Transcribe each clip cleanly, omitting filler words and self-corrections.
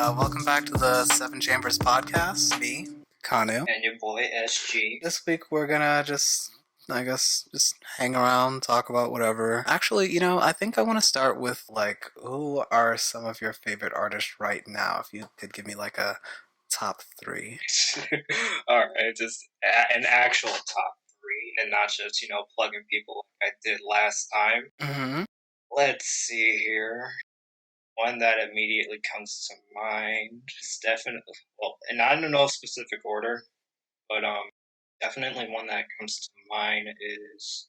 Welcome back to the Seven Chambers podcast. Me, Kanu. And your boy SG. This week we're gonna just hang around, talk about whatever. Actually, I think I want to start with who are some of your favorite artists right now? If you could give me like a top three. Alright, just an actual top three, and not just plugging people like I did last time. Mm-hmm. Let's see here. One that immediately comes to mind is definitely, well, and I don't know specific order, but definitely one that comes to mind is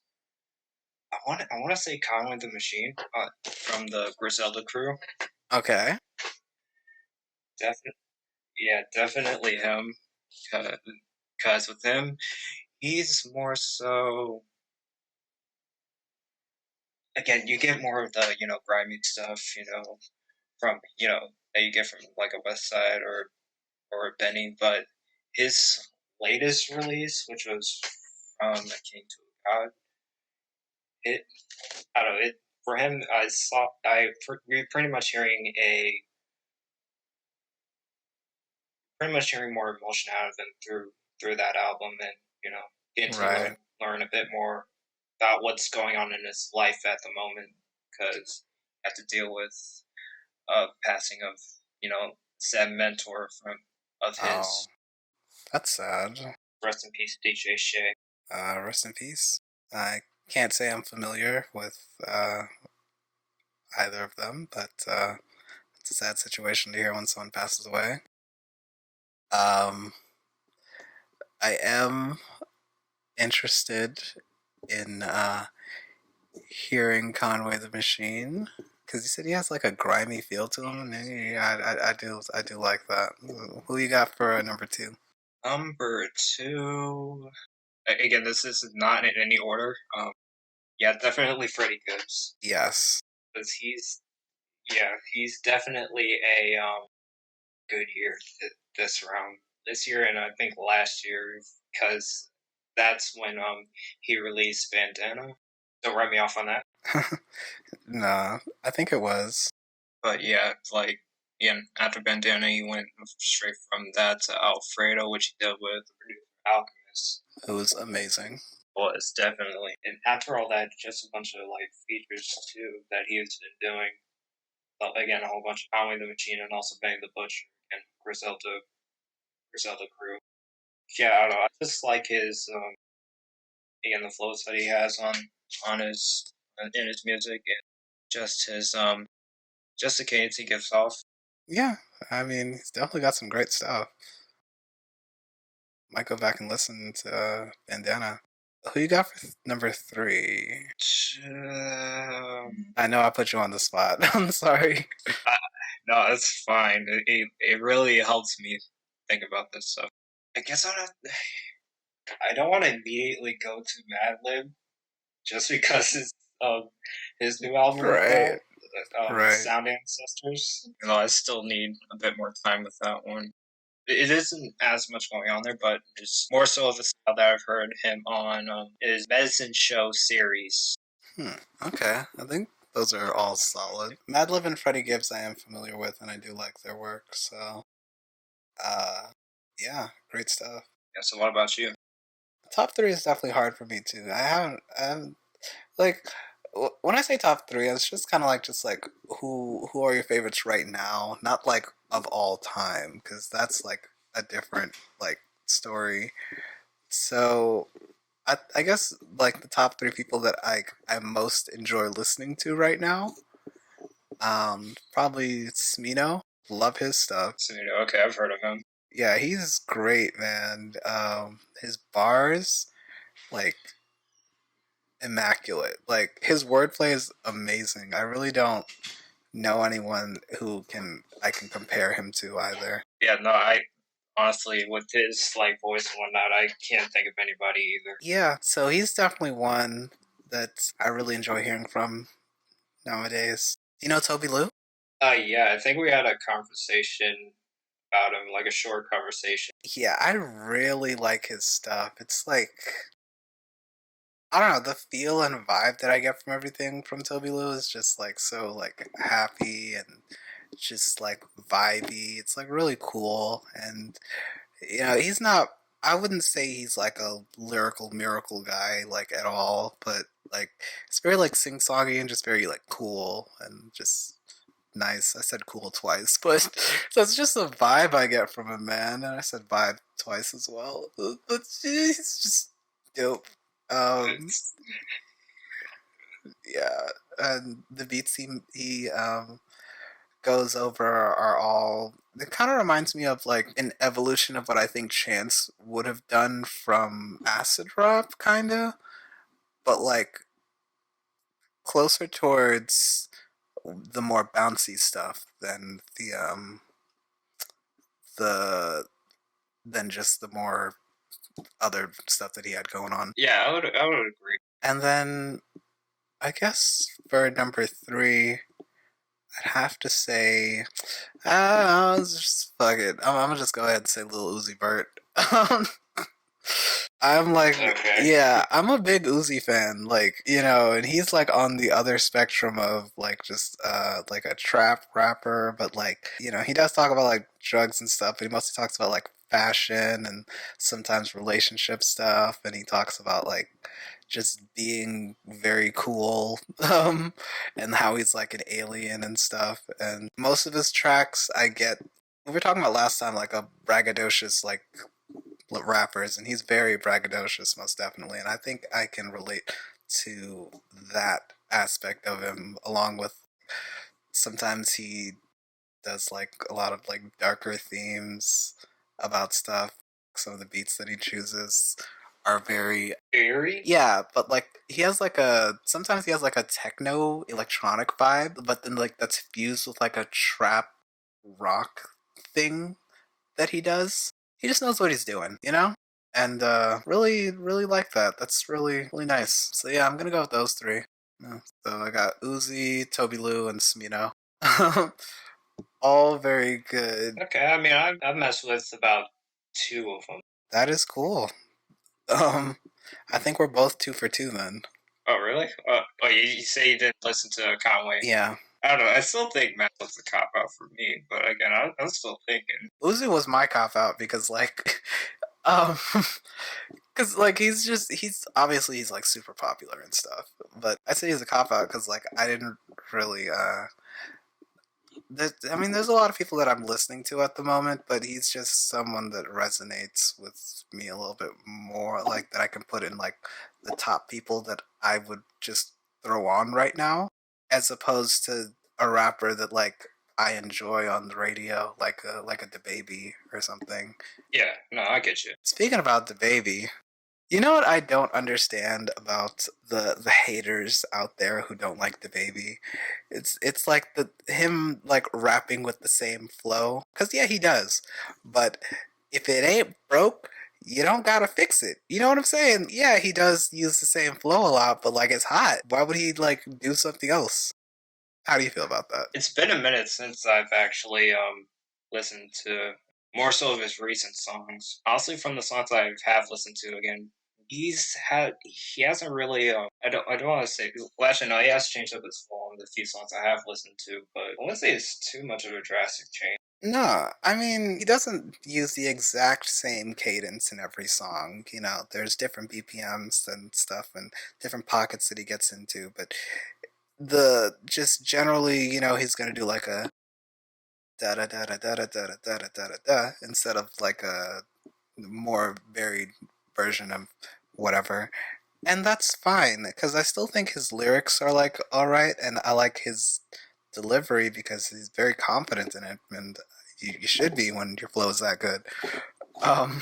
I want to say Conway the Machine from the Griselda crew. Okay. Definitely him. Because with him, he's more so. Again, you get more of the grimy stuff, from that you get from like a West Side or a Benny, but his latest release, which was from A King to a God, I don't know it for him. We're pretty much hearing more emotion out of him through that album, and getting to learn a bit more about what's going on in his life at the moment, because you have to deal with passing of sad mentor of his. That's sad. Rest in peace, DJ Shay. Rest in peace. I can't say I'm familiar with either of them, but it's a sad situation to hear when someone passes away. I am interested in hearing Conway the Machine, because you said he has like a grimy feel to him, and I do like that. Who you got for number two? Number two. Again, this is not in any order. Definitely Freddie Gibbs. Yes, because he's definitely a good year this round. This year, and I think last year, because that's when he released Bandana. Don't write me off on that. Nah, I think it was. But yeah, after Bandana, he went straight from that to Alfredo, which he did with the producer Alchemist. It was amazing. Was definitely, and after all that, just a bunch of features too that he has been doing. Again, a whole bunch of Conway the Machine and also Bang the Butcher and Griselda crew. Yeah, I don't know. I just like his again the flows that he has on his in his music, and just his just the cadence he gives off. Yeah, I mean, he's definitely got some great stuff. Might go back and listen to Bandana. Who you got for number three? I know I put you on the spot. I'm sorry. No, that's fine. It really helps me think about this stuff. I guess I don't want to immediately go to Madlib just because his new album, right? Sound Ancestors. I still need a bit more time with that one. It isn't as much going on there, but it's more so of the style that I've heard him on his Medicine Show series. Okay, I think those are all solid. Madlib and Freddie Gibbs I am familiar with, and I do like their work, so yeah, great stuff. Yeah, so what about you? Top three is definitely hard for me too. I haven't like, when I say top three, it's just kind of like who are your favorites right now, not like of all time, because that's like a different story. So I guess like the top three people that I most enjoy listening to right now, probably Smino. Love his stuff. Smino, okay, I've heard of him. Yeah, he's great, man. His bars, immaculate. Like, his wordplay is amazing. I really don't know anyone who I can compare him to either. Yeah, no, I honestly, with his voice and whatnot, I can't think of anybody either. Yeah, so he's definitely one that I really enjoy hearing from nowadays. Do you know Toby Lou? Yeah, I think we had a conversation about him, like a short conversation. Yeah, I really like his stuff. It's like, I don't know, the feel and vibe that I get from everything from Toby Lou is just so happy and just like vibey. It's like really cool, and he's not. I wouldn't say he's like a lyrical miracle guy like at all, but like it's very like sing songy and just very like cool and just nice. I said cool twice, but that's just a vibe I get from him, man. And I said vibe twice as well. But he's just dope. Um, It's, yeah, and the beats he goes over are all. It kind of reminds me of like an evolution of what I think Chance would have done from acid rap, kind of, but like closer towards the more bouncy stuff than the than just the more other stuff that he had going on. yeah, I would agree. And then I guess for number three, I'd have to say, just fuck it. I'm gonna just go ahead and say Lil Uzi Vert. I'm like, Okay. yeah, I'm a big Uzi fan, like, and he's like on the other spectrum of like just like a trap rapper, but like, he does talk about like drugs and stuff, but he mostly talks about like fashion and sometimes relationship stuff, and he talks about like just being very cool and how he's like an alien and stuff. And most of his tracks I get we were talking about last time like a braggadocious like rappers, and he's very braggadocious, most definitely. And I think I can relate to that aspect of him, along with sometimes he does like a lot of like darker themes about stuff. Some of the beats that he chooses are very Theory? yeah, but like he has like a sometimes he has like a techno electronic vibe, but then like that's fused with like a trap rock thing that he does. He just knows what he's doing. And really, really like that. That's really, really nice. So yeah, I'm gonna go with those three. Yeah. So I got Uzi, Toby Lou, and Smino. All very good. Okay, I mean, I've messed with about two of them. That is cool. Um, I think we're both two for two then. Oh, really? Oh, you say you didn't listen to Conway. Yeah, I don't know. I still think Matt was a cop out for me, but again, I'm still thinking. Uzi was my cop out because like, um, because like he's obviously he's like super popular and stuff, but I say he's a cop out because like I didn't really I mean, there's a lot of people that I'm listening to at the moment, but he's just someone that resonates with me a little bit more, like that I can put in like the top people that I would just throw on right now, as opposed to a rapper that like I enjoy on the radio, like a DaBaby or something. Yeah, no, I get you. Speaking about DaBaby, you know what I don't understand about the haters out there who don't like DaBaby? It's like the him like rapping with the same flow. Cause yeah, he does. But if it ain't broke, you don't gotta fix it. You know what I'm saying? Yeah, he does use the same flow a lot, but like it's hot. Why would he like do something else? How do you feel about that? It's been a minute since I've actually listened to more so of his recent songs. Honestly, from the songs I have listened to again, he hasn't really I don't want to say well actually no he has changed up his flow on the few songs I have listened to, but I wouldn't say it's too much of a drastic change. No, I mean, he doesn't use the exact same cadence in every song. There's different BPMs and stuff and different pockets that he gets into, but the just generally, he's gonna do like a da da da da da da da da da da da instead of like a more varied version of whatever. And that's fine because I still think his lyrics are like all right, and I like his delivery because he's very confident in it, and you should be when your flow is that good. Um,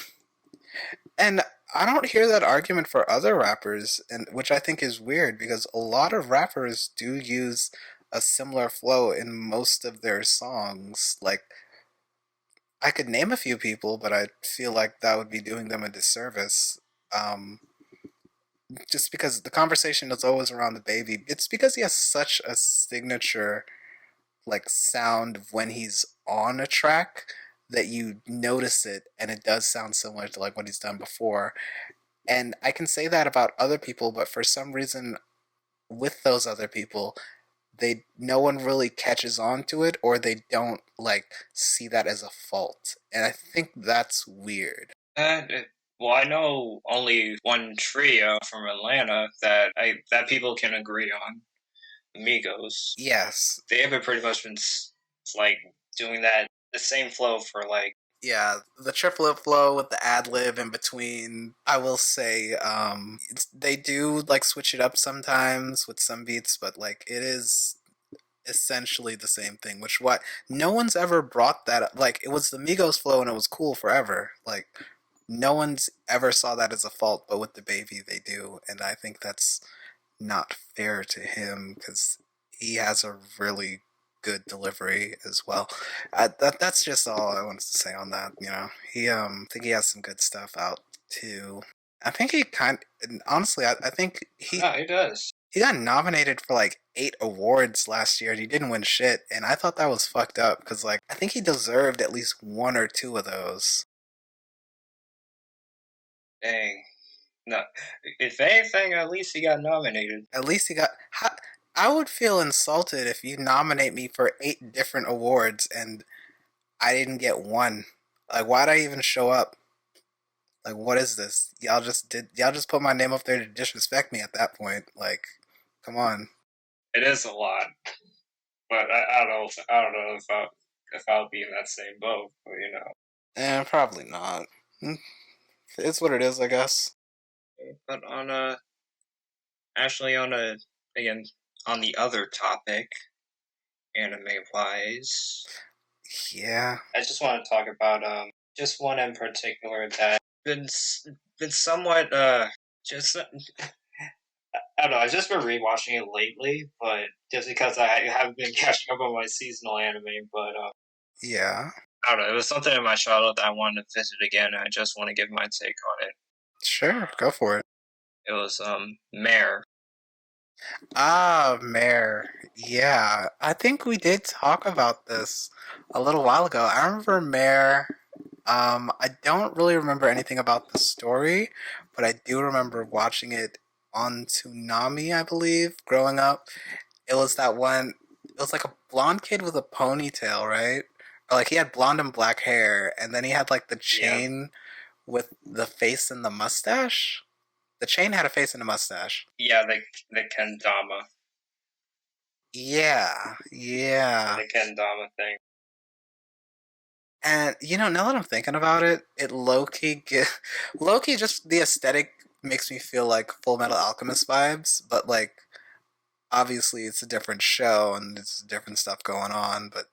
and I don't hear that argument for other rappers, and which I think is weird because a lot of rappers do use a similar flow in most of their songs. Like I could name a few people, but I feel like that would be doing them a disservice. Um, just because the conversation is always around the baby. It's because he has such a signature like sound when he's on a track that you notice it and it does sound similar to like what he's done before. And I can say that about other people, but for some reason with those other people, they no one really catches on to it, or they don't like see that as a fault. And I think that's weird. Uh, well, I know only one trio from Atlanta that people can agree on. Amigos. Yes. They have pretty much been like doing that the same flow for like Yeah, the triplet flow with the ad lib in between. I will say, they do like switch it up sometimes with some beats, but like it is essentially the same thing. Which what no one's ever brought that up. Like it was the Migos flow and it was cool forever. Like no one's ever saw that as a fault, but with the baby they do, and I think that's not fair to him because he has a really good delivery as well. That's just all I wanted to say on that. You know, I think he has some good stuff out too. I think he kind honestly, I think no, it does. he got nominated for like 8 awards last year and he didn't win shit. And I thought that was fucked up because like I think he deserved at least one or two of those. Dang. No, if anything, at least he got nominated. At least he got. I would feel insulted if you nominate me for 8 different awards and I didn't get one. Like, why'd I even show up? Like, what is this? Y'all just put my name up there to disrespect me at that point. Like, come on. It is a lot, but I don't know. I don't know if I'll be in that same boat. But, you know. Probably not. It's what it is, I guess. But on a actually on a again on the other topic, anime wise, Yeah. I just want to talk about just one in particular that been been somewhat just I don't know. I've just been rewatching it lately, but just because I have been catching up on my seasonal anime, but Yeah. I don't know. It was something in my childhood that I wanted to visit again, and I just want to give my take on it. Sure. Go for it. It was Mare. Ah, Mare. Yeah. I think we did talk about this a little while ago. I remember Mare. I don't really remember anything about the story, but I do remember watching it on Toonami, I believe, growing up. It was that one. It was like a blonde kid with a ponytail, right? Or like he had blonde and black hair, and then he had like the Yeah, chain with the face and the mustache. The chain had a face and a mustache. yeah, the kendama, Yeah, yeah. the kendama thing. And you know, now that I'm thinking about it, it low key low key just the aesthetic makes me feel like Full Metal Alchemist vibes, but like obviously it's a different show and it's different stuff going on, but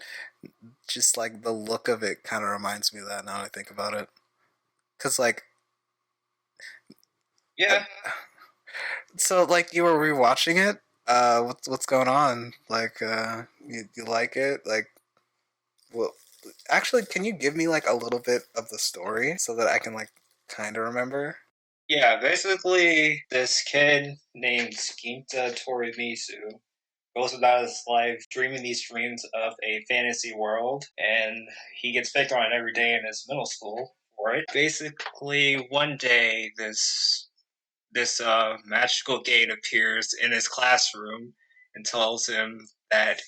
just like the look of it kind of reminds me of that now that I think about it. Cause like, uh, Yeah, so like you were rewatching it. What's going on? Like, you like it? Like, well, actually, can you give me like a little bit of the story so that I can like kind of remember? yeah. Basically, this kid named Skinta Torimisu goes about his life dreaming these dreams of a fantasy world, and he gets picked on every day in his middle school for it. Basically, one day this magical gate appears in his classroom and tells him that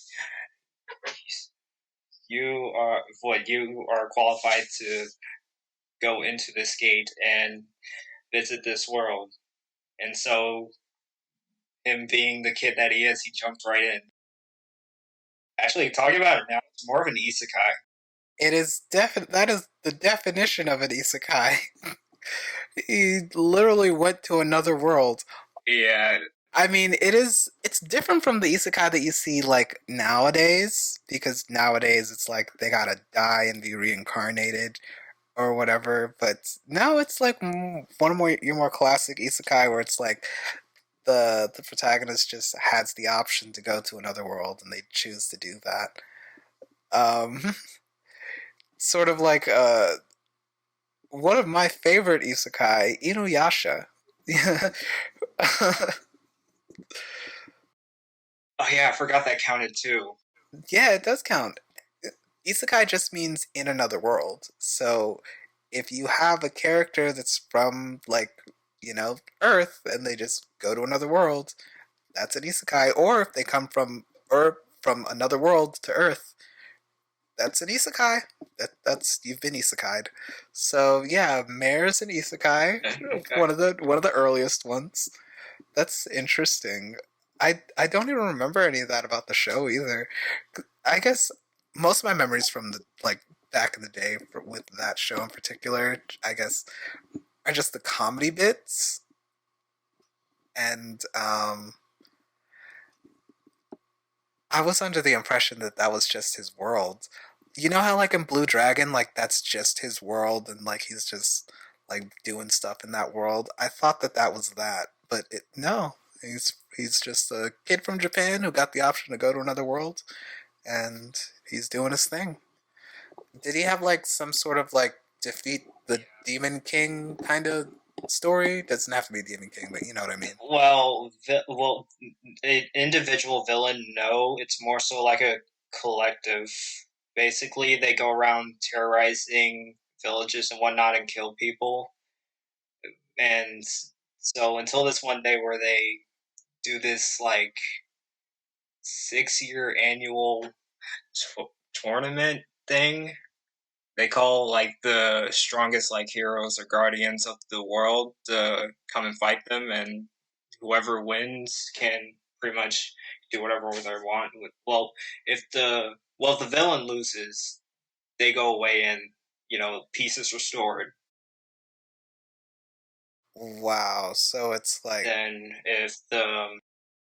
you are qualified to go into this gate and visit this world. And so, him being the kid that he is, he jumped right in. Actually, talking about it now, it's more of an isekai. It is that is the definition of an isekai. He literally went to another world. Yeah, I mean, it's different from the isekai that you see like nowadays because nowadays it's like they gotta die and be reincarnated or whatever. But now it's like one more your more classic isekai where it's like the protagonist just has the option to go to another world and they choose to do that. Sort of like one of my favorite isekai, Inuyasha. oh yeah, I forgot that counted too. Yeah, it does count. Isekai just means in another world. So if you have a character that's from like, Earth and they just go to another world, that's an isekai. Or if they come from or from another world to Earth, that's an isekai. That's you've been isekai'd. So yeah, Mare's an isekai, Okay. one of the earliest ones. That's interesting. I don't even remember any of that about the show either. I guess most of my memories from the like back in the day with that show in particular, I guess, are just the comedy bits and I was under the impression that that was just his world. You know how like in Blue Dragon, like that's just his world, and like he's just like doing stuff in that world. I thought that that was that, but no, he's just a kid from Japan who got the option to go to another world, and he's doing his thing. Did he have like some sort of like defeat the Demon King kind of story? Doesn't have to be Demon King, but you know what I mean. Well, an individual villain, no. It's more so like a collective. Basically, they go around terrorizing villages and whatnot and kill people. And so until this one day where they do this like 6 year annual tournament thing, they call like the strongest like heroes or guardians of the world to come and fight them, and whoever wins can pretty much do whatever they want. Well, if the villain loses, they go away and peace is restored. Wow, so it's like Then if the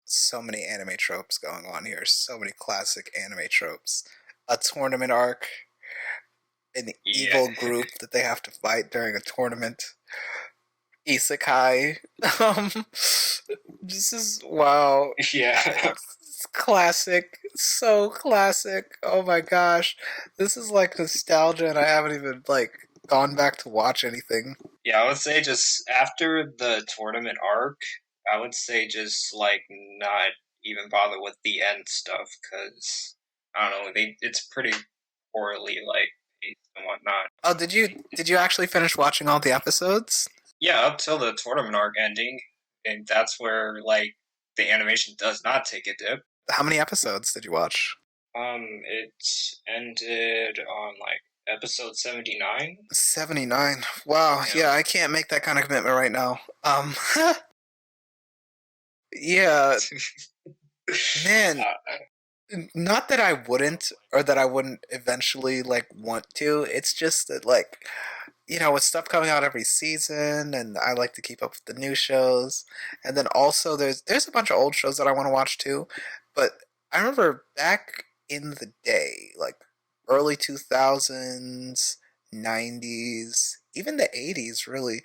so many anime tropes going on here. So many classic anime tropes. A tournament arc, an yeah evil group that they have to fight during a tournament. Isekai. Um, this is wow. yeah It's classic. So classic. Oh my gosh. This is like nostalgia and I haven't even like gone back to watch anything. yeah, I would say just after the tournament arc, I would say just like not even bother with the end stuff because I don't know, it's pretty poorly like paced and whatnot. Oh, did you actually finish watching all the episodes? Yeah, up till the tournament arc ending, and that's where like the animation does not take a dip. How many episodes did you watch? It ended on like episode 79. 79. Wow. Yeah, Yeah, I can't make that kind of commitment right now. Yeah, man, uh, not that I wouldn't or that I wouldn't eventually like want to. It's just that like with stuff coming out every season and I like to keep up with the new shows. And then also there's a bunch of old shows that I want to watch too. But I remember back in the day, like early 2000s, 90s, even the 80s really,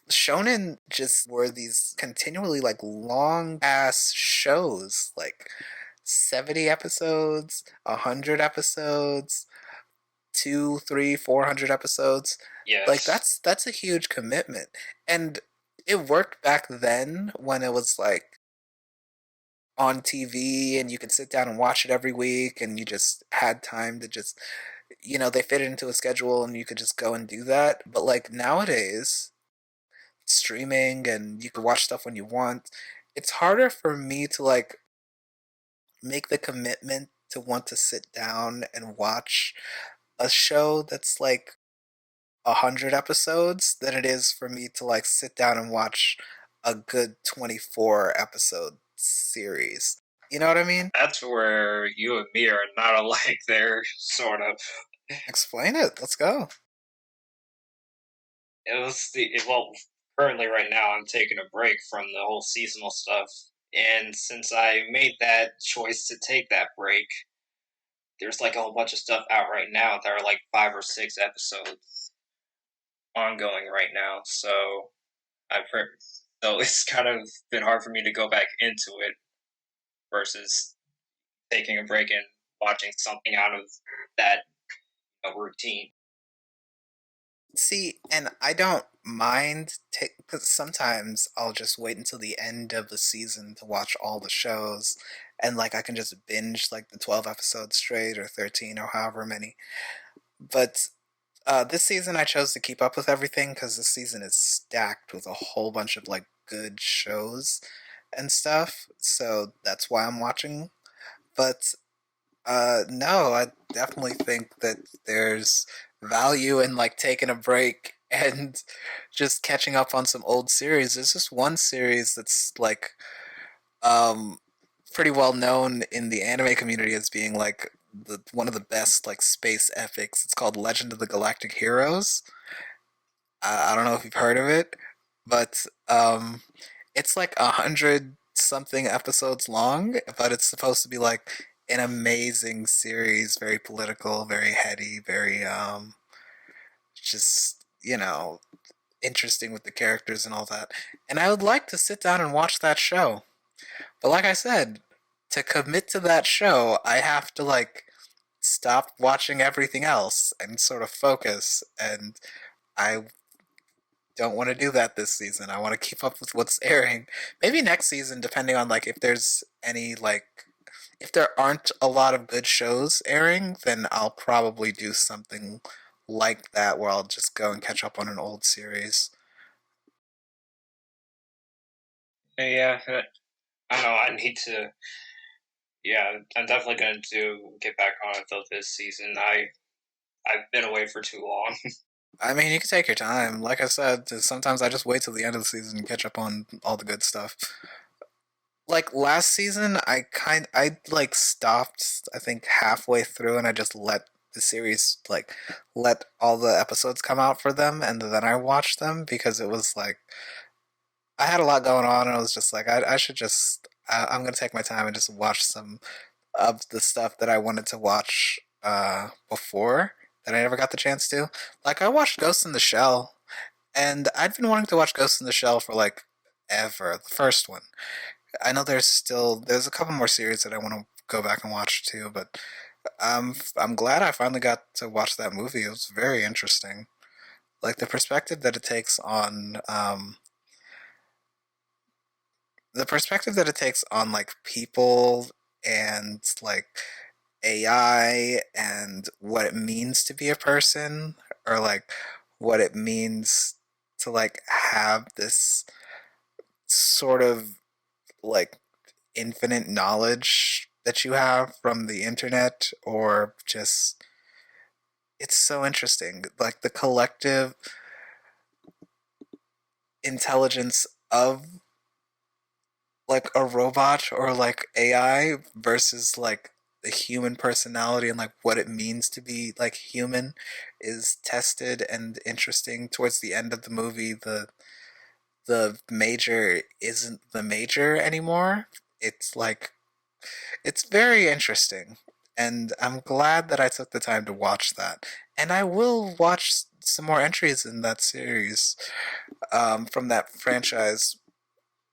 shonen just were these continually like long ass shows, like 70 episodes, 100 episodes, two, three, 400 episodes. Like yes, that's a huge commitment. And it worked back then when it was like on TV and you could sit down and watch it every week and you just had time to just they fit it into a schedule and you could just go and do that. But like nowadays, streaming and you can watch stuff when you want. It's harder for me to like make the commitment to want to sit down and watch a show that's like 100 episodes than it is for me to like sit down and watch a good 24 episode series. You know what I mean? that's where you and me are not alike. There, sort of. Explain it. Let's go. It was well, currently right now I'm taking a break from the whole seasonal stuff, and since I made that choice to take that break, there's like a whole bunch of stuff out right now that are like 5 or 6 episodes ongoing right now. So I've heard, so it's kind of been hard for me to go back into it versus taking a break and watching something out of that routine. See, and I don't mind because sometimes I'll just wait until the end of the season to watch all the shows, and like I can just binge like the 12 episodes straight or 13 or however many. But this season I chose to keep up with everything because this season is stacked with a whole bunch of like good shows and stuff. So that's why I'm watching. But no, I definitely think that there's value in like taking a break and just catching up on some old series. There's just one series that's like um pretty well known in the anime community as being like the one of the best like space epics. It's called Legend of the Galactic Heroes. I don't know if you've heard of it, but it's like 100 something episodes long, but it's supposed to be like an amazing series, very political, very heady, very just interesting with the characters and all that. And I would like to sit down and watch that show. But like I said, to commit to that show, I have to like stop watching everything else and sort of focus. And I don't want to do that this season. I want to keep up with what's airing. Maybe next season, depending on like if there's any like if there aren't a lot of good shows airing, then I'll probably do something like that where I'll just go and catch up on an old series. Yeah, I know. I need to. Yeah, I'm definitely going to get back on it though this season. I've been away for too long. I mean, you can take your time. Like I said, sometimes I just wait till the end of the season and catch up on all the good stuff. Like last season, I like stopped. I think halfway through, and I just let the series like let all the episodes come out for them, and then I watched them because it was like I had a lot going on, and I was just like I should just I'm gonna take my time and just watch some of the stuff that I wanted to watch before that I never got the chance to. Like I watched Ghost in the Shell, and I'd been wanting to watch Ghost in the Shell for like ever. The first one. I know there's a couple more series that I want to go back and watch too, but I'm glad I finally got to watch that movie. It was very interesting. Like the perspective that it takes on like people and like AI and what it means to be a person, or like what it means to like have this sort of like infinite knowledge that you have from the internet, or just it's so interesting, like the collective intelligence of like a robot or like AI versus like the human personality, and like what it means to be like human is tested and interesting. Towards the end of the movie, the major isn't the major anymore. It's like it's very interesting, and I'm glad that I took the time to watch that. And I will watch some more entries in that series from that franchise.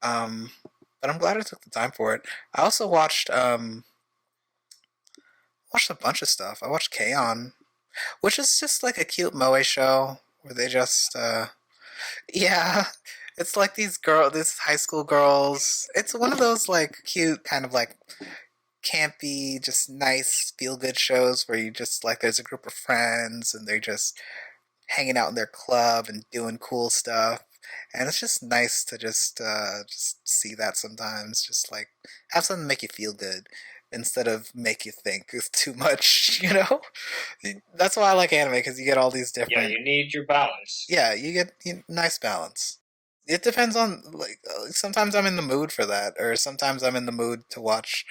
Um, but I'm glad I took the time for it. I also watched a bunch of stuff. I watched K-On!, which is just like a cute moe show where they just yeah, it's like these high school girls. It's one of those like cute kind of like campy, just nice feel good shows where you just like there's a group of friends and they're just hanging out in their club and doing cool stuff. And it's just nice to just see that sometimes. Just like have something make you feel good instead of make you think too much. That's why I like anime because you get all these Yeah, different. you need your balance. Yeah, you get nice balance. It depends on like sometimes I'm in the mood for that, or sometimes I'm in the mood to watch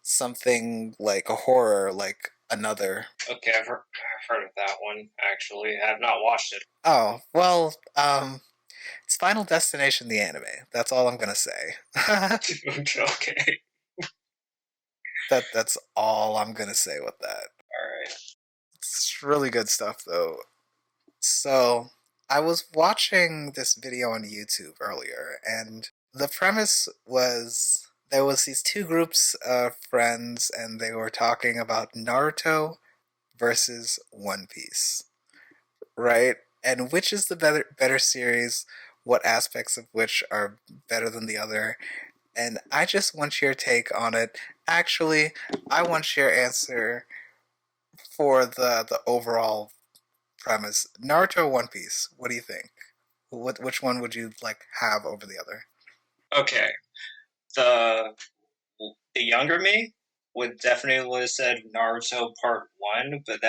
something like a horror, like Another. Okay, I've heard of that one actually. I have not watched it. Oh well, it's Final Destination the anime. That's all I'm gonna say. Okay, That's all I'm gonna say with that. all right. It's really good stuff though. So I was watching this video on YouTube earlier, and the premise was there was these two groups of friends, and they were talking about Naruto versus One Piece, right? And which is the better series? What aspects of which are better than the other? And I just want your take on it. Actually, I want your answer for the overall premise. Naruto, One Piece. What do you think? Which one would you like have over the other? Okay, the the younger me. would definitely have said Naruto Part One, but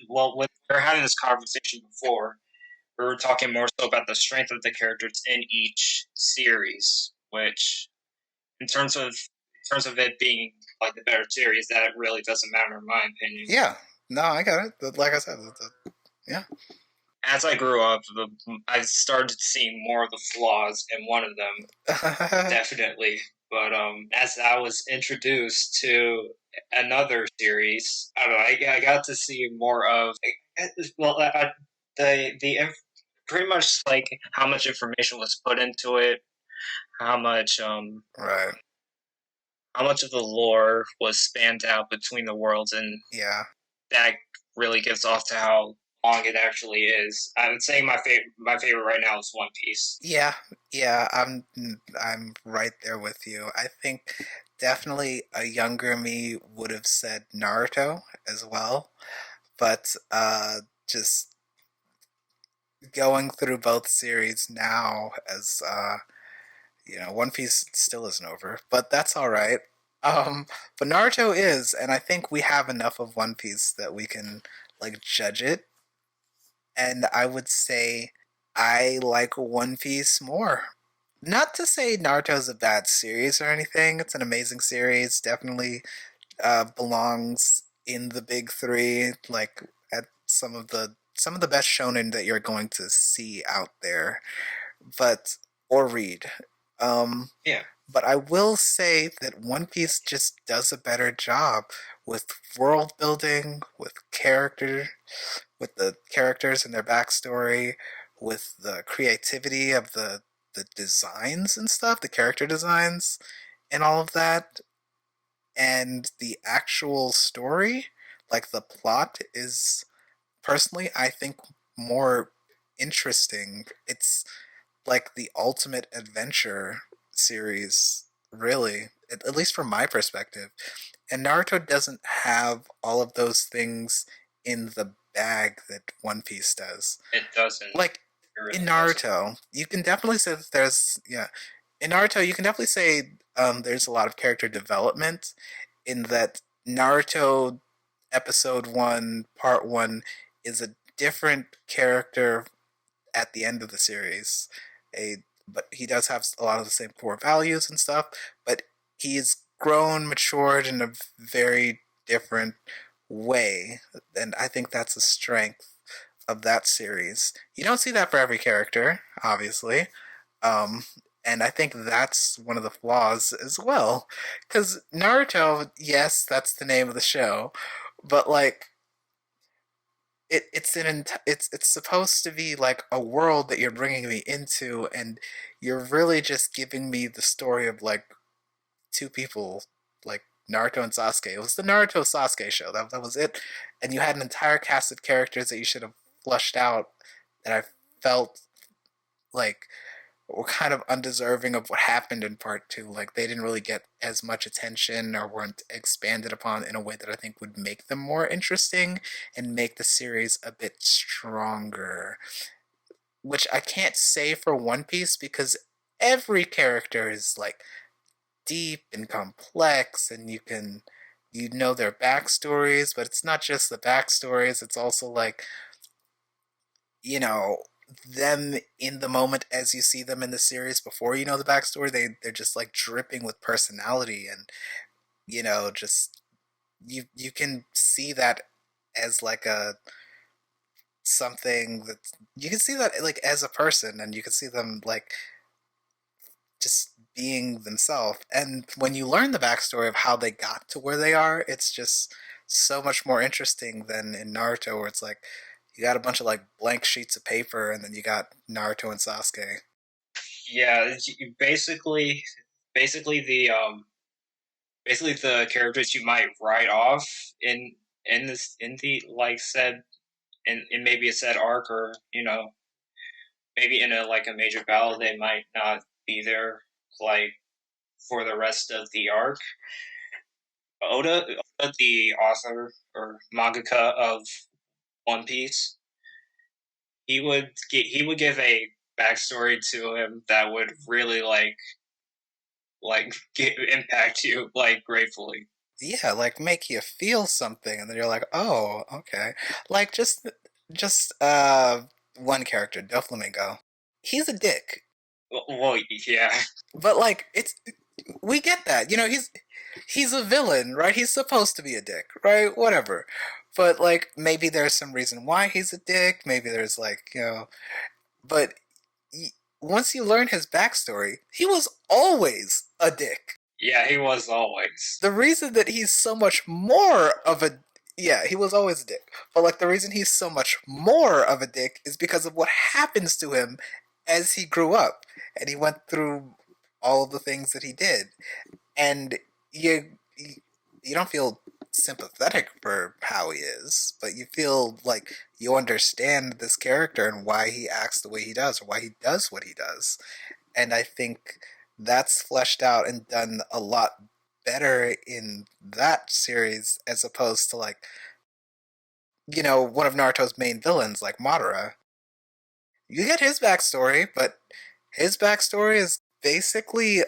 well, when we were having this conversation before, we were talking more so about the strength of the characters in each series, which in terms of it being like the better series, that really doesn't matter in my opinion. Yeah, no, I got it. Like I said, yeah. As I grew up, I started seeing more of the flaws in one of them, definitely. But as I was introduced to another series, I don't know. I got to see more of well, the pretty much like how much information was put into it, how much um Right. how much of the lore was spanned out between the worlds, and Yeah. that really gives off to how long it actually is. I would say my favorite right now is One Piece. Yeah, yeah, I'm right there with you. I think definitely a younger me would have said Naruto as well, but just going through both series now as One Piece still isn't over, but that's all right. But Naruto is, and I think we have enough of One Piece that we can like judge it. And I would say I like One Piece more. Not to say Naruto's a bad series or anything. It's an amazing series. Definitely belongs in the big three. Like at some of the best shonen that you're going to see out there, but or read. Um, Yeah, but I will say that One Piece just does a better job with world building, with the characters and their backstory, with the creativity of the designs and stuff, the character designs and all of that, and the actual story, like the plot is personally I think more interesting. It's like the ultimate adventure series, really, at least from my perspective. And Naruto doesn't have all of those things in the bag that One Piece does. it doesn't. Like It in really doesn't. Naruto, you can definitely say that there's yeah. In Naruto, you can definitely say there's a lot of character development in that Naruto episode one, part one, is a different character at the end of the series. A but he does have a lot of the same core values and stuff, but he's grown, matured in a very different way, and I think that's a strength of that series. You don't see that for every character, obviously, um, and I think that's one of the flaws as well. Because Naruto, yes, that's the name of the show, but like it's supposed to be like a world that you're bringing me into, and you're really just giving me the story of like two people, like Naruto and Sasuke. It was the Naruto Sasuke show. That was it, and you had an entire cast of characters that you should have flushed out. That I felt like were kind of undeserving of what happened in part two. Like they didn't really get as much attention or weren't expanded upon in a way that I think would make them more interesting and make the series a bit stronger. Which I can't say for One Piece because every character is like deep and complex and you know their backstories, but it's not just the backstories, it's also like you know them in the moment as you see them in the series before you know the backstory. They're just like dripping with personality, and just you can see that as like a something that you can see that like as a person, and you can see them like just being themselves. And when you learn the backstory of how they got to where they are, it's just so much more interesting than in Naruto, where it's like you got a bunch of like blank sheets of paper, and then you got Naruto and Sasuke. Yeah, basically the basically the characters you might write off in the like said in maybe a said arc, or maybe in a major battle they might not be there like for the rest of the arc. Oda, the author or mangaka of One Piece, he would give a backstory to him that would really like impact you like gratefully. Yeah, like make you feel something, and then you're like, oh, okay. Like just one character, Doflamingo. He's a dick, Well, yeah, but like it's we get that. You know, he's a villain, right? He's supposed to be a dick, right? Whatever. But like maybe there's some reason why he's a dick. Maybe there's like, but y- once you learn his backstory, he was always a dick. yeah, he was always. The reason that he's so much more of a yeah, he was always a dick. But like the reason he's so much more of a dick is because of what happens to him as he grew up and he went through all of the things that he did. And you don't feel sympathetic for how he is, but you feel like you understand this character and why he acts the way he does or why he does what he does. And I think that's fleshed out and done a lot better in that series as opposed to like one of Naruto's main villains like Madara. You get his backstory, but his backstory is basically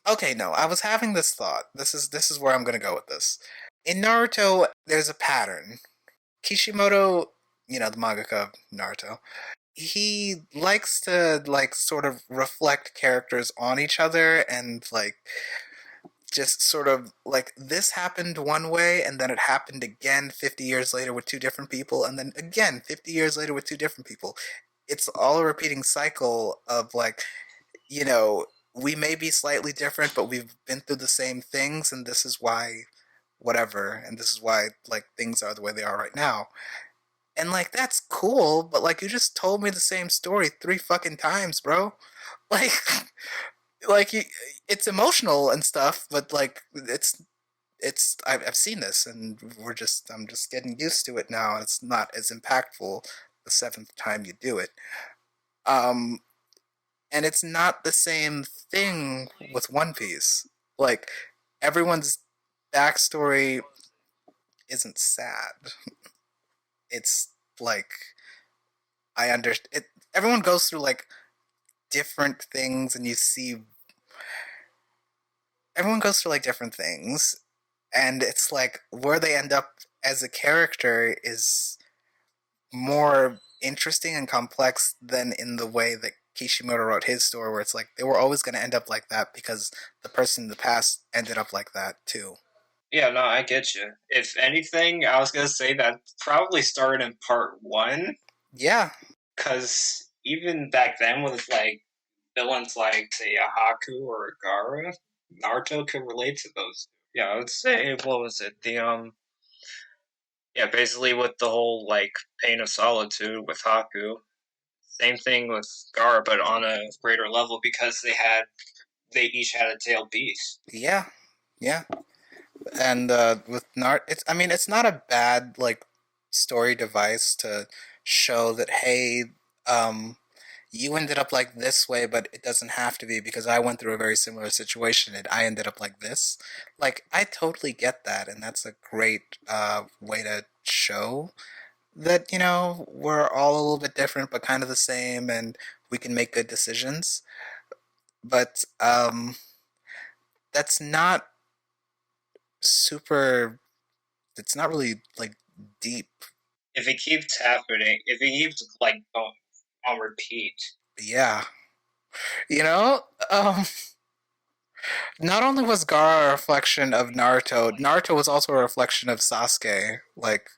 okay, no, I was having this thought. This is where I'm going to go with this. In Naruto there's a pattern. Kishimoto, the mangaka of Naruto, he likes to like sort of reflect characters on each other and like just sort of like this happened one way and then it happened again 50 years later with two different people and then again 50 years later with two different people. It's all a repeating cycle of like, you know, we may be slightly different, but we've been through the same things and this is why whatever, and this is why like things are the way they are right now. And like that's cool, but like you just told me the same story three fucking times, bro. Like like it's emotional and stuff, but like I've seen this and I'm just getting used to it now. It's not as impactful the seventh time you do it. Um, and it's not the same thing with One Piece. Like everyone's backstory isn't sad. It's like I understand it. Everyone goes through like different things, and you see everyone goes through like different things, and it's like where they end up as a character is more interesting and complex than in the way that Kishimoto wrote his story, where it's like they were always going to end up like that because the person in the past ended up like that too. Yeah, no, I get you. If anything, I was gonna say that probably started in part one, Yeah, because even back then with like villains like say a Haku or a Gara, Naruto could relate to those. Yeah, I would say what was it? The yeah, basically with the whole like pain of solitude with Haku. Same thing with Gara, but on a greater level because they each had a tailed beast. yeah, yeah. And with Nart, it's I mean it's not a bad like story device to show that hey, um, you ended up like this way, but it doesn't have to be because I went through a very similar situation and I ended up like this. Like I totally get that, and that's a great way to show that we're all a little bit different but kind of the same, and we can make good decisions. But that's not super. It's not really like deep. If it keeps happening, if it keeps like going on repeat, Yeah, you know. Not only was Gaara a reflection of Naruto, Naruto was also a reflection of Sasuke. Like,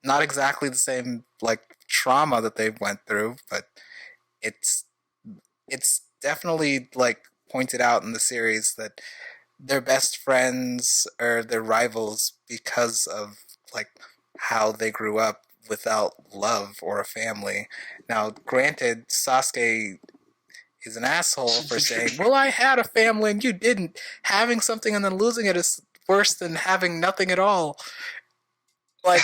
not exactly the same like trauma that they went through, but it's it's definitely like pointed out in the series that they're best friends or they're rivals because of like how they grew up without love or a family. Now, granted, Sasuke is an asshole for saying, "Well, I had a family and you didn't." Having something and then losing it is worse than having nothing at all. Like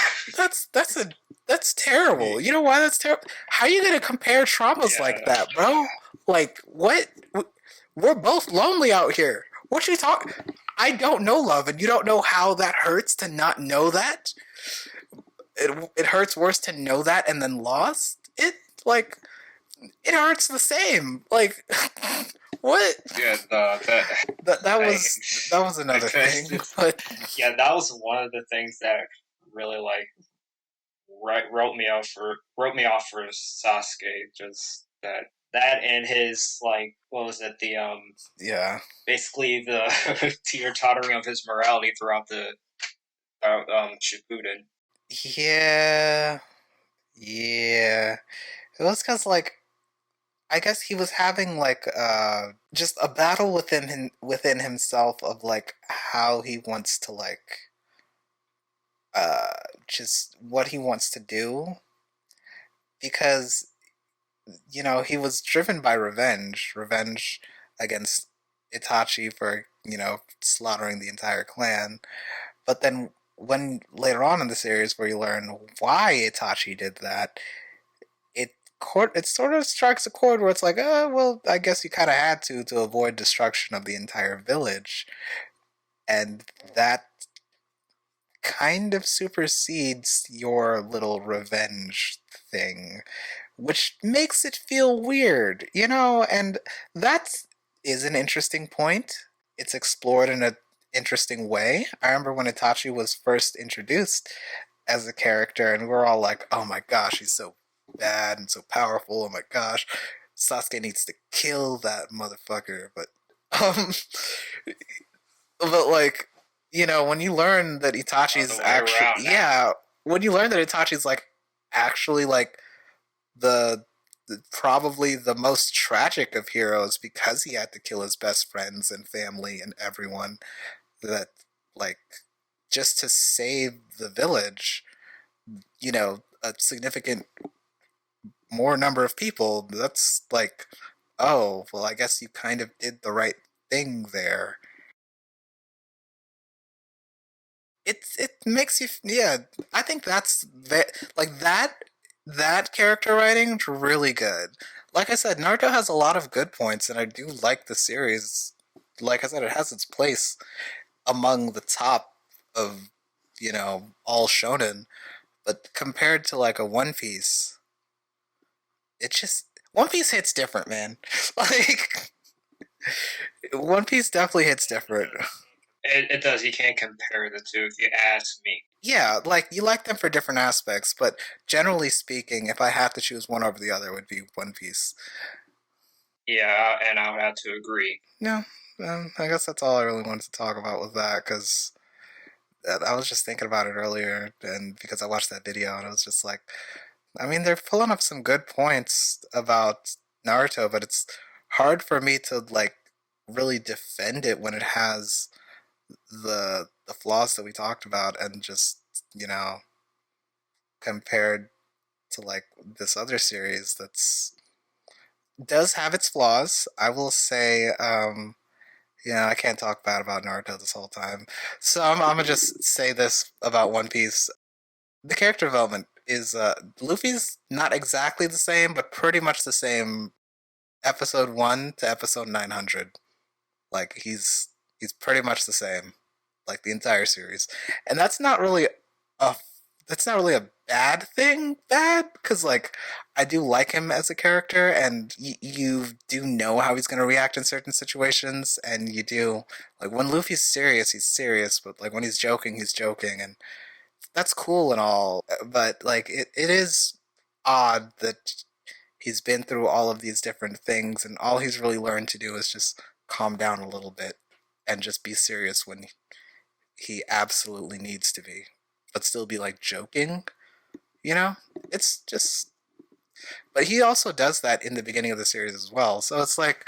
that's terrible. You know why that's terrible? How are you gonna compare traumas like yeah, that, bro? Like what? We're both lonely out here. What you talk? I don't know love, and you don't know how that hurts to not know that. It hurts worse to know that and then lost it. Like it hurts the same. Like What? Yeah, the That I, was that was I another thing, couldn't. but Yeah, that was one of the things that really like wrote me off for Sasuke. Just that and his like what was it yeah, basically the teeter tottering of his morality throughout the Shippuden. yeah, yeah. It was because like I guess he was having like just a battle within himself of like how he wants to like uh just what he wants to do because he was driven by revenge against Itachi for slaughtering the entire clan. But then when later on in the series where you learn why Itachi did that, it it sort of strikes a chord where it's like, oh well, I guess you kind of had to avoid destruction of the entire village, and that kind of supersedes your little revenge thing, which makes it feel weird, and that is an interesting point. It's explored in a interesting way. I remember when Itachi was first introduced as a character, and we're all like, "Oh my gosh, he's so bad and so powerful. Oh my gosh, Sasuke needs to kill that motherfucker." Um, but like, when you learn that The Itachi's way actually, around now. yeah, when you learn that Itachi's like actually like probably the most tragic of heroes because he had to kill his best friends and family and everyone that like just to save the village, a significant more number of people. That's like, oh well, I guess you kind of did the right thing there. It makes you, yeah. I think that's like that character writing is really good. Like I said, Naruto has a lot of good points, and I do like the series. Like I said, it has its place among the top of all shonen. But compared to like a One Piece, it just One Piece hits different, man. Like One Piece definitely hits different. It does. You can't compare the two if you ask me. Yeah, like you like them for different aspects, but generally speaking, if I had to choose one over the other, it would be One Piece. Yeah, and I would have to agree. Yeah, I guess that's all I really wanted to talk about with that because I was just thinking about it earlier, and because I watched that video, and I was just like, I mean, they're pulling up some good points about Naruto, but it's hard for me to like really defend it when it has the flaws that we talked about, and just compared to like this other series that's does have its flaws. I will say, I can't talk bad about Naruto this whole time. So I'm gonna just say this about One Piece. The character development is Luffy's not exactly the same, but pretty much the same episode 1 to episode 900. Like he's pretty much the same, like the entire series, and a that's not really a bad thing. Bad because like I do like him as a character, and you do know how he's gonna react in certain situations, and you do like when Luffy's serious, he's serious, but like when he's joking, he's joking, and that's cool and all. But like it is odd that he's been through all of these different things, and all he's really learned to do is just calm down a little bit and just be serious when he absolutely needs to be, but still be like joking. You know, it's just. But he also does that in the beginning of the series as well. So it's like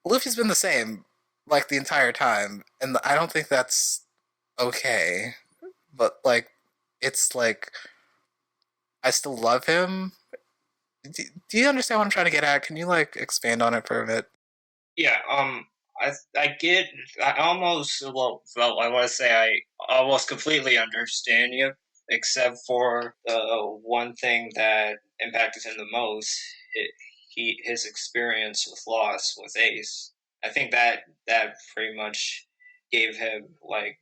Luffy's been the same like the entire time, and I don't think that's okay. But like, it's like I still love him. Do you understand what I'm trying to get at? Can you like expand on it for a bit? Yeah, I get. I almost well, I want to say I almost completely understand you, except for the one thing that impacted him the most. It, his experience with loss with Ace. I think that pretty much gave him like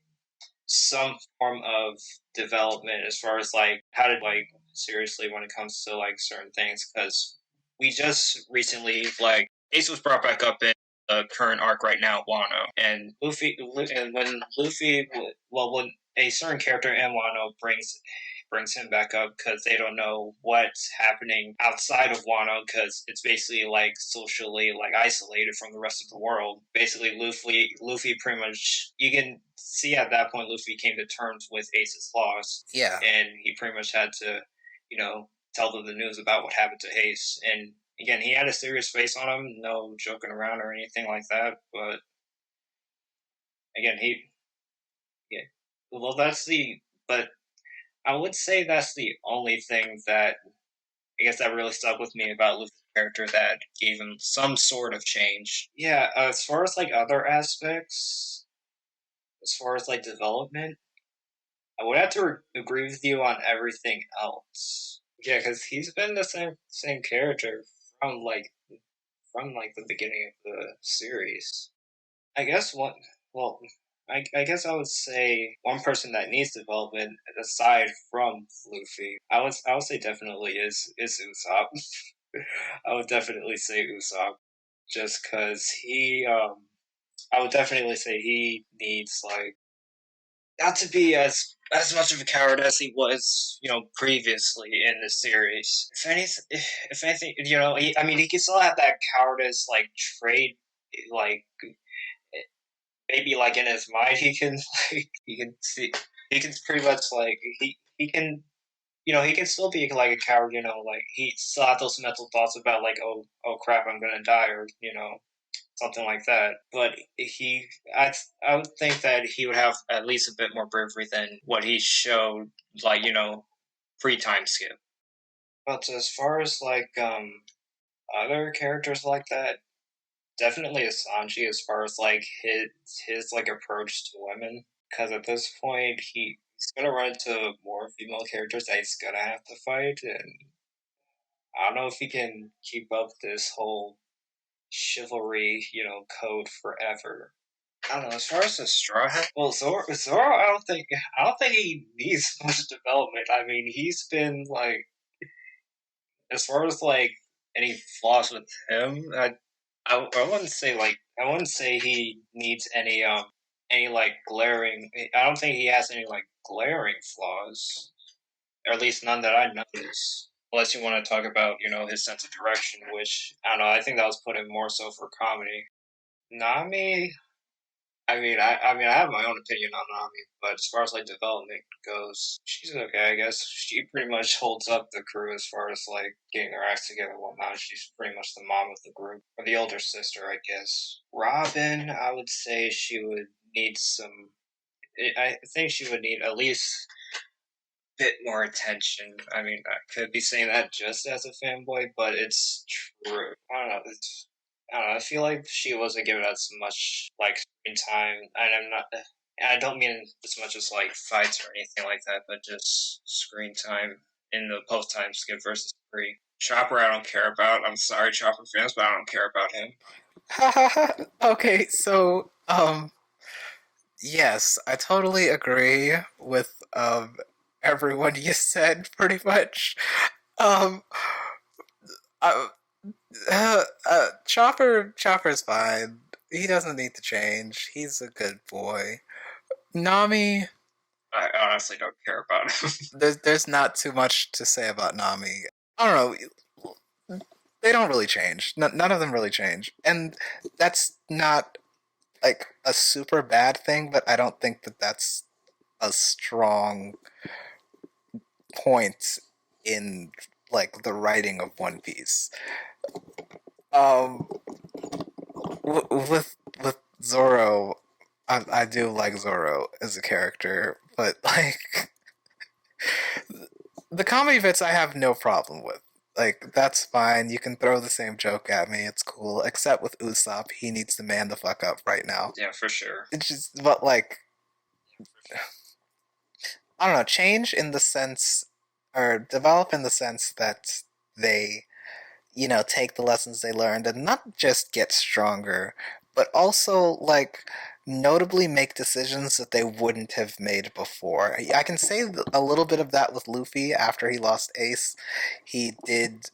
some form of development as far as like how to like seriously when it comes to like certain things because we just recently like Ace was brought back up in the current arc right now, Wano, and and when Luffy, well, when a certain character in Wano brings him back up because they don't know what's happening outside of Wano because it's basically like socially like isolated from the rest of the world. Basically, Luffy pretty much you can see at that point Luffy came to terms with Ace's loss, Yeah, and he pretty much had to, you know, tell them the news about what happened to Ace. And again, he had a serious face on him, no joking around or anything like that. But again, yeah, well, but I would say that's the only thing that I guess that really stuck with me about Luffy's character that gave him some sort of change. Yeah, as far as like other aspects, as far as like development, I would have to agree with you on everything else. Yeah, because he's been the same character from like the beginning of the series. I guess one. Well, I guess I would say one person that needs development aside from Luffy, I would say definitely is Usopp. I would definitely say Usopp, just because I would definitely say he needs like not to be as much of a coward as he was, previously in the series. If anything, I mean, he can still have that cowardice like trait, like maybe like in his mind, he can like he can pretty much like he can. He can still be like a coward. Like he still have those mental thoughts about like, oh crap, I'm gonna die, or something like that. But I would think that he would have at least a bit more bravery than what he showed, like pre time skip. But as far as like other characters like that, definitely Sanji. As far as like his like approach to women, because at this point he's gonna run into more female characters that he's gonna have to fight, and I don't know if he can keep up this whole chivalry, code forever. I don't know. As far as the Straw Hat, well, Zoro, I don't think he needs much development. I mean, he's been like, as far as like any flaws with him, I wouldn't say I wouldn't say he needs any like glaring. I don't think he has any like glaring flaws, or at least none that I notice. Unless you want to talk about his sense of direction, which I don't know. I think that was put in more so for comedy. Nami, I mean, I have my own opinion on Nami, but as far as like development goes, she's okay, I guess. She pretty much holds up the crew as far as like getting their acts together and whatnot. She's pretty much the mom of the group, or the older sister, I guess. Robin, I would say she would need some. I think she would need at least bit more attention. I mean, I could be saying that just as a fanboy, but it's true. I don't know. I don't know. I feel like she wasn't given as much like screen time, and I'm not. I don't mean as much as like fights or anything like that, but just screen time in the post time skip versus free. Chopper, I don't care about. I'm sorry, Chopper fans, but I don't care about him. okay, so yes, I totally agree with everyone you said pretty much. Um uh, Chopper's fine. He doesn't need to change. He's a good boy. Nami, I honestly don't care about him. there's not too much to say about Nami. I don't know. They don't really change. None of them really change, and that's not like a super bad thing. But I don't think that that's a strong point in like the writing of One Piece. Um, with Zoro, I do like Zoro as a character, but like the comedy bits, I have no problem with. Like that's fine. You can throw the same joke at me. It's cool. Except with Usopp, he needs to man the fuck up right now. Yeah, for sure. It's just, but like I don't know, change in the sense or develop in the sense that they take the lessons they learned and not just get stronger, but also like notably make decisions that they wouldn't have made before. I can say a little bit of that with Luffy after he lost Ace. He did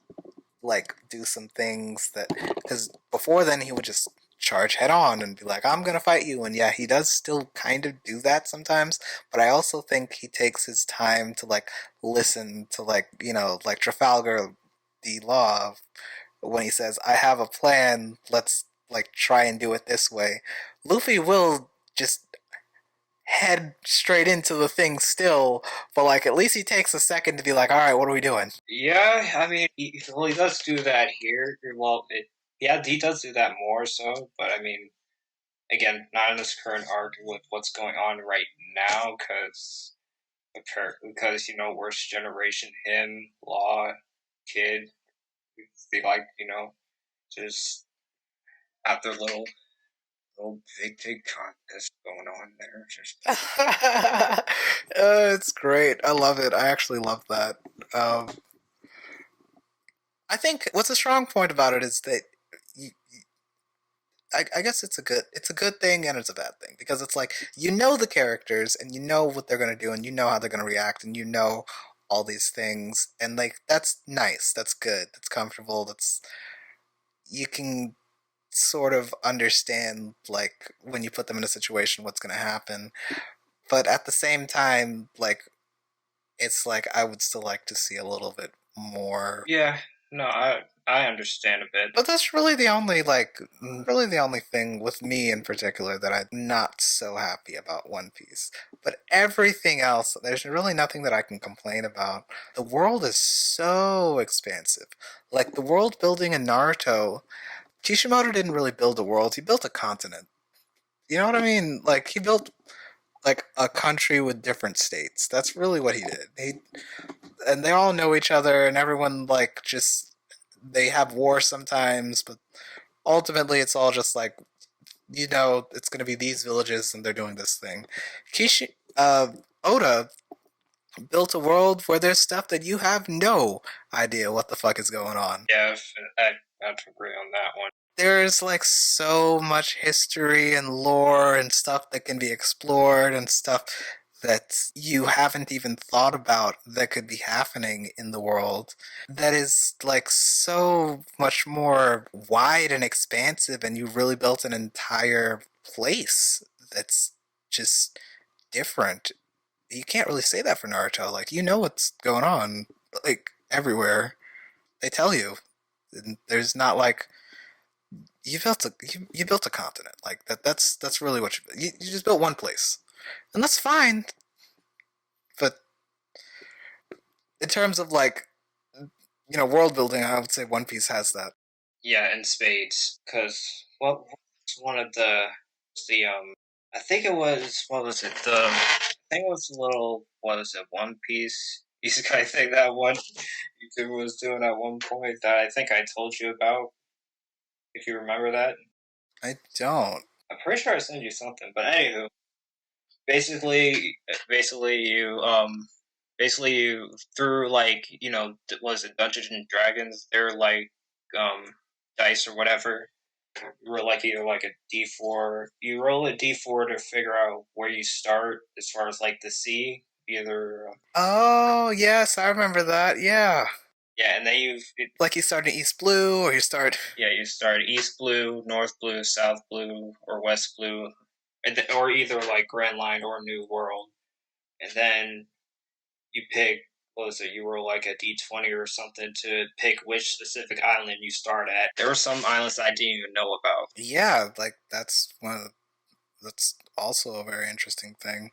like do some things that, because before then he would just charge head on and be like, I'm gonna fight you. And yeah, he does still kind of do that sometimes, but I also think he takes his time to like listen to, like, like Trafalgar the Law, when he says, I have a plan, let's like try and do it this way. Luffy will just head straight into the thing still, but like at least he takes a second to be like, all right, what are we doing? Yeah, I mean, he does do that here. Well, yeah, he does do that more so, but I mean, again, not in this current arc with what's going on right now, because worst generation, him, Law, Kid, they like just have their little big contest going on there. Just It's great. I love it. I actually love that. Um, I think what's a strong point about it is that you, I guess it's a good thing and it's a bad thing, because it's like you know the characters and you know what they're gonna do and you know how they're gonna react and you know all these things, and like that's nice, that's good, that's comfortable, that's, you can sort of understand like when you put them in a situation what's gonna happen, but at the same time, like it's like I would still like to see a little bit more. yeah, no, I understand a bit. But that's really the only like really the only thing with me in particular that I'm not so happy about One Piece. But everything else, there's really nothing that I can complain about. The world is so expansive. Like the world building in Naruto, Kishimoto didn't really build a world, he built a continent. You know what I mean? Like he built like a country with different states. That's really what he did. And they all know each other and everyone like just, they have war sometimes, but ultimately it's all just like, it's going to be these villages and they're doing this thing. Kishi Oda built a world where there's stuff that you have no idea what the fuck is going on. Yeah, I have to agree on that one. There's like so much history and lore and stuff that can be explored and stuff that you haven't even thought about that could be happening in the world, that is like so much more wide and expansive, and you really built an entire place that's just different. You can't really say that for Naruto. Like, you know what's going on, like everywhere. They tell you. And there's not like, you built a continent, like that's really what you just built one place, and that's fine. But in terms of like, world building, I would say One Piece has that. Yeah, in spades. Because what was one of the I think it was, what was it, I think it was a little, what was it, One Piece Isekai thing that one YouTuber was doing at one point that I think I told you about, if you remember that. I don't. I'm pretty sure I sent you something, but anywho, basically, basically you um, basically you through like was it Dungeons and Dragons? They're like um dice or whatever. You were like either like a D4. You roll a D4 to figure out where you start as far as like the sea. Either Oh yes, I remember that. Yeah, yeah, and then like you start in East Blue, or you start. yeah, you start East Blue, North Blue, South Blue, or West Blue, or either like Grand Line or New World, and then you pick, what was it? You were like a D20 or something to pick which specific island you start at. There were some islands I didn't even know about. Yeah, like that's also a very interesting thing,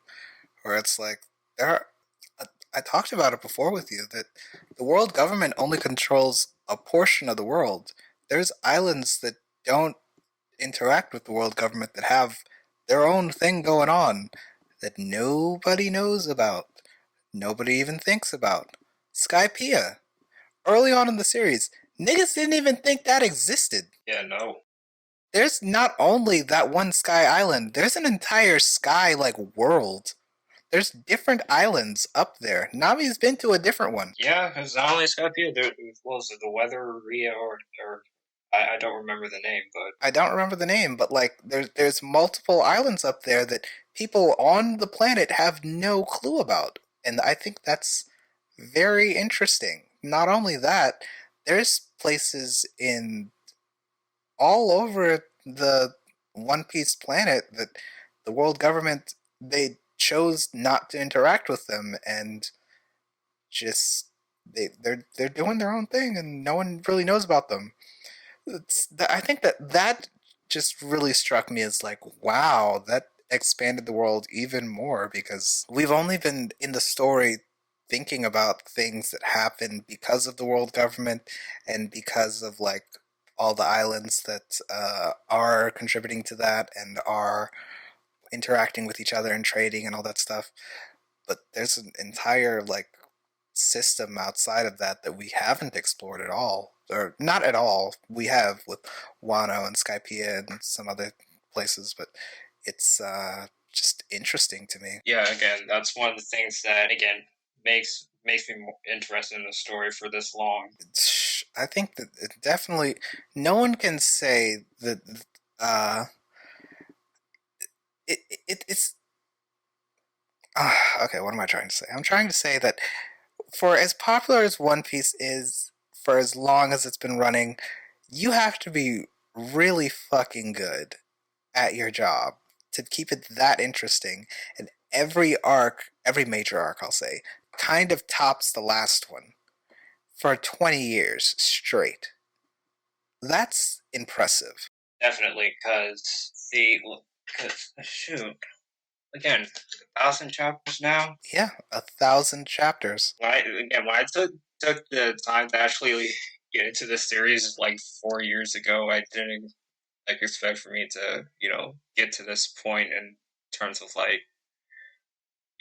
where it's like there are. I talked about it before with you that the world government only controls a portion of the world. There's islands that don't interact with the world government that have their own thing going on that nobody knows about. Nobody even thinks about. Skypiea. Early on in the series, niggas didn't even think that existed. Yeah, no. There's not only that one Sky Island, there's an entire Sky like world. There's different islands up there. Nami's been to a different one. Yeah, because not only Skypiea, there what was it, the Weather Ria, or I don't remember the name, but I don't remember the name, but like there's multiple islands up there that people on the planet have no clue about. And I think that's very interesting. Not only that, there's places in all over the One Piece planet that the world government, they chose not to interact with them, and just they're doing their own thing and no one really knows about them. I think that just really struck me as like, wow, that expanded the world even more because we've only been in the story thinking about things that happen because of the world government and because of like all the islands that are contributing to that and are interacting with each other and trading and all that stuff. But there's an entire like system outside of that that we haven't explored at all, or not at all. We have with Wano and Skypiea and some other places, but it's just interesting to me. Yeah, again, that's one of the things that again makes me more interested in the story for this long. I think that it definitely no one can say that uh, it's okay. What am I trying to say? I'm trying to say that for as popular as One Piece is, for as long as it's been running, you have to be really fucking good at your job to keep it that interesting. And every arc, every major arc, I'll say, kind of tops the last one for 20 years straight. That's impressive. Definitely, because the shoot again, 1,000 chapters now. Yeah, 1,000 chapters. When I took the time to actually get into this series like 4 years ago, I didn't like expect for me to get to this point in terms of like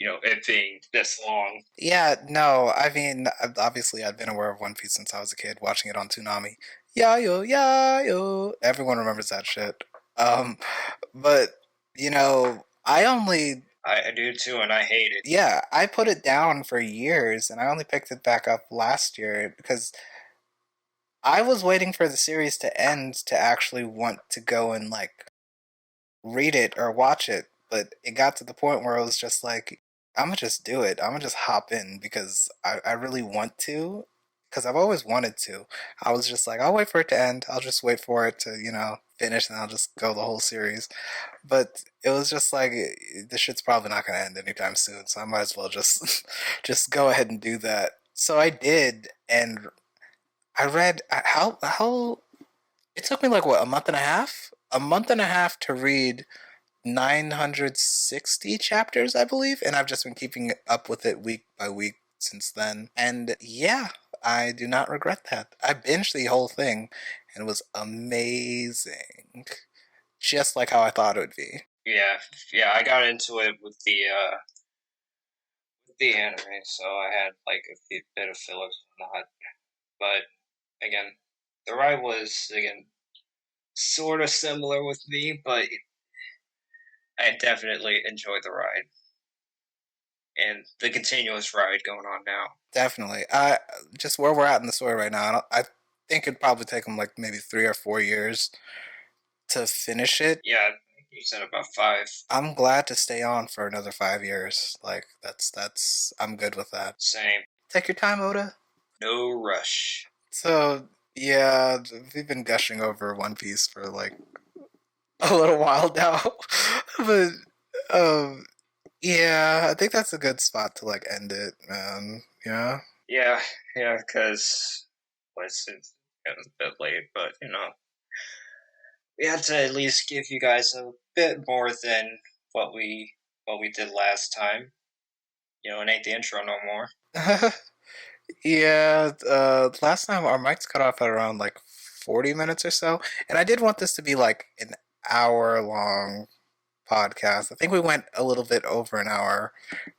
it being this long. Yeah, no, I mean, obviously, I've been aware of One Piece since I was a kid, watching it on Toonami. Yayo, yayo. Everyone remembers that shit. Um, but, I only, I do too, and I hate it. yeah, I put it down for years, and I only picked it back up last year because I was waiting for the series to end to actually want to go and, like, read it or watch it, but it got to the point where it was just like, I'm gonna just do it. I'm gonna just hop in because I really want to, because I've always wanted to. I was just like, I'll wait for it to end. I'll just wait for it to, finish and I'll just go the whole series. But it was just like, this shit's probably not gonna end anytime soon, so I might as well just, just go ahead and do that. So I did, and I read how it took me like what, a month and a half? A month and a half to read 960 chapters, I believe, and I've just been keeping up with it week by week since then. And yeah, I do not regret that. I binged the whole thing and it was amazing. Just like how I thought it would be. Yeah, yeah, I got into it with the anime, so I had like a bit of fillers and whatnot. But again, the ride was again sort of similar with me, but I definitely enjoyed the ride and the continuous ride going on now. Definitely. Just where we're at in the story right now, I think it'd probably take them like maybe 3 or 4 years to finish it. Yeah, you said about 5. I'm glad to stay on for another 5 years. Like that's I'm good with that. Same. Take your time, Oda. No rush. So yeah, we've been gushing over One Piece for like a little while now, but um, yeah, I think that's a good spot to like end it, man. Yeah, Yeah, yeah, because it was a bit late, but we had to at least give you guys a bit more than what we did last time. It ain't the intro no more. yeah. Last time our mics cut off at around like 40 minutes or so, and I did want this to be like an hour long podcast. I think we went a little bit over an hour,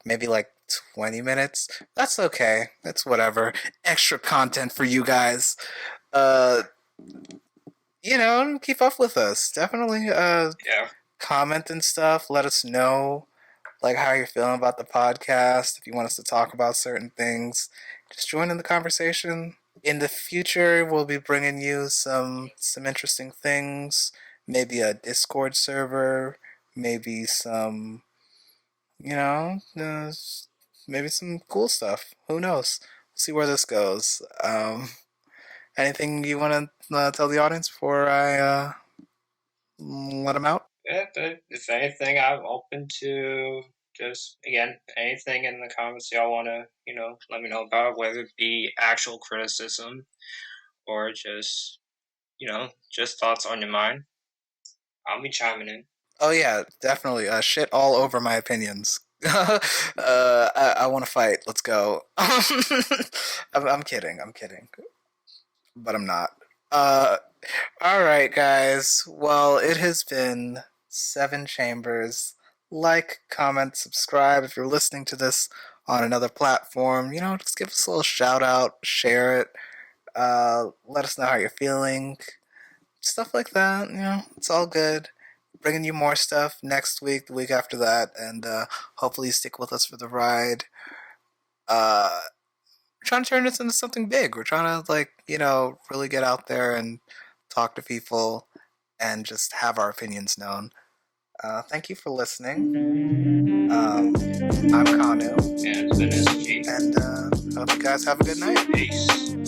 maybe like 20 minutes. That's okay. That's whatever. Extra content for you guys. Uh, keep up with us. Definitely Yeah, comment and stuff. Let us know like how you're feeling about the podcast. If you want us to talk about certain things, just join in the conversation. In the future, we'll be bringing you some interesting things. Maybe a Discord server. Maybe some you know, maybe some cool stuff. Who knows? We'll see where this goes. Anything you want to tell the audience before I let them out? Yeah, but if anything, I'm open to just again anything in the comments y'all want to let me know about, whether it be actual criticism or just thoughts on your mind. I'll be chiming in. Oh yeah, definitely. Shit all over my opinions. I want to fight. Let's go. I'm kidding. I'm kidding, but I'm not. Uh, all right, guys. Well, it has been Seven Chambers. Like, comment, subscribe if you're listening to this on another platform. Just give us a little shout out, share it. Let us know how you're feeling. Stuff like that. It's all good. Bringing you more stuff next week, the week after that, and hopefully you stick with us for the ride. We're trying to turn this into something big. We're trying to really get out there and talk to people and just have our opinions known. Thank you for listening. I'm Kanu, And it's been SG. and hope you guys have a good night. Peace.